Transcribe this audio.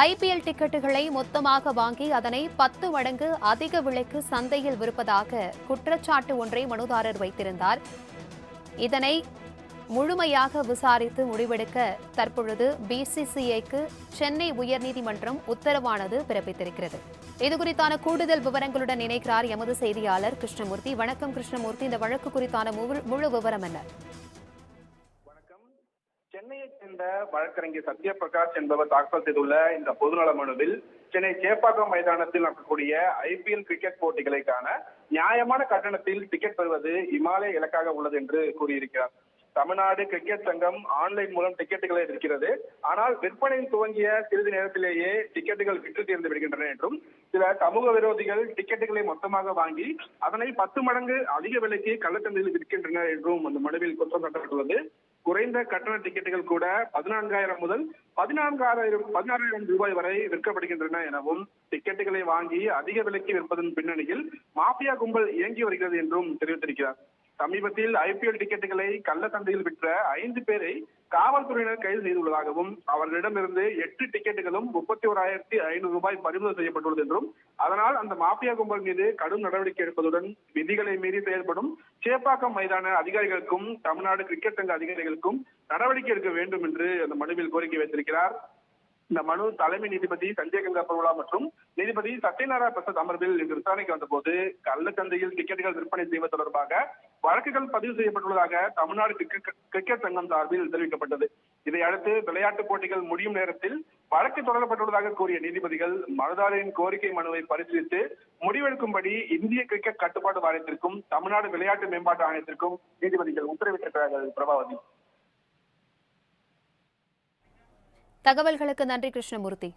IPL டிக்கெட்டுகளை மொத்தமாக வாங்கி அதனை 10 மடங்கு அதிக விலைக்கு சந்தையில் விற்பதாக குற்றச்சாட்டு ஒன்றை மனுதாரர் வைத்திருந்தார். இதனை முழுமையாக விசாரித்து முடிவெடுக்க தற்பொழுது பிசிசிஐக்கு சென்னை உயர்நீதிமன்றம் உத்தரவானது பிறப்பித்திருக்கிறது. இதுகுறித்தான கூடுதல் விவரங்களுடன் இணைக்கிறார் எமது செய்தியாளர் கிருஷ்ணமூர்த்தி. வணக்கம் கிருஷ்ணமூர்த்தி, இந்த வழக்கு குறித்தான முழு விவரம் என்ன? சென்னையைச் சேர்ந்த வழக்கறிஞர் சத்யபிரகாஷ் என்பவர் தாக்கல் செய்துள்ள இந்த பொதுநல மனுவில் சென்னை சேப்பாக்கம் மைதானத்தில் நடக்கக்கூடிய ஐபிஎல் கிரிக்கெட் போட்டிகளுக்கான நியாயமான கட்டணத்தில் டிக்கெட் பெறுவது இமாலய இலக்காக உள்ளது என்று கூறியிருக்கிறார். தமிழ்நாடு கிரிக்கெட் சங்கம் ஆன்லைன் மூலம் டிக்கெட்டுகளை விற்கிறது. ஆனால் விற்பனை துவங்கிய சிறிது நேரத்திலேயே டிக்கெட்டுகள் விற்று தீர்ந்து விடுகின்றன என்றும், சில சமூக விரோதிகள் டிக்கெட்டுகளை மொத்தமாக வாங்கி அதனை 10 மடங்கு அதிக விலைக்கு கள்ளச்சந்தையில் விற்கின்றனர் என்றும் அந்த மனுவில் குற்றம் சாட்டப்பட்டுள்ளது. குறைந்த கட்டண டிக்கெட்டுகள் கூட 14,000 முதல் 16,000 ரூபாய் வரை விற்கப்படுகின்றன எனவும், டிக்கெட்டுகளை வாங்கி அதிக விலைக்கு விற்பதன் பின்னணியில் மாஃபியா கும்பல் இயங்கி வருகிறது என்றும் தெரிவித்திருக்கிறார். சமீபத்தில் ஐபிஎல் டிக்கெட்டுகளை கள்ள சந்தையில் விற்ற 5 பேரை காவல்துறையினர் கைது செய்துள்ளதாகவும், அவர்களிடமிருந்து 8 டிக்கெட்டுகளும் 31,500 ரூபாய் பறிமுதல் செய்யப்பட்டுள்ளது என்றும், அதனால் அந்த மாஃபியா கும்பல் மீது கடும் நடவடிக்கை எடுப்பதுடன் விதிகளை மீறி செயல்படும் சேப்பாக்கம் மைதான அதிகாரிகளுக்கும் தமிழ்நாடு கிரிக்கெட் சங்க அதிகாரிகளுக்கும் நடவடிக்கை எடுக்க வேண்டும் என்று அந்த மனுவில் கோரிக்கை வைத்திருக்கிறார். இந்த மனு தலைமை நீதிபதி சஞ்சய் கங்கா பரோலா மற்றும் நீதிபதி சத்யநாராயண பிரசாத் அமர்வில் இன்று விசாரணைக்கு வந்தபோது கள்ளச்சந்தையில் டிக்கெட்டுகள் விற்பனை செய்வது தொடர்பாக வழக்குகள் பதிவு செய்யப்பட்டுள்ளதாக தமிழ்நாடு கிரிக்கெட் சங்கம் சார்பில் தெரிவிக்கப்பட்டது. இதையடுத்து விளையாட்டுப் போட்டிகள் முடியும் நேரத்தில் வழக்கு தொடரப்பட்டுள்ளதாக கூறிய நீதிபதிகள் மனுதாரரின் கோரிக்கை மனுவை பரிசீலித்து முடிவெடுக்கும்படி இந்திய கிரிக்கெட் கட்டுப்பாட்டு வாரியத்திற்கும் தமிழ்நாடு விளையாட்டு மேம்பாட்டு ஆணையத்திற்கும் நீதிபதிகள் உத்தரவிட்டிருக்கிறார்கள். பிரபாவதி, தகவல்களுக்கு நன்றி கிருஷ்ணமூர்த்தி.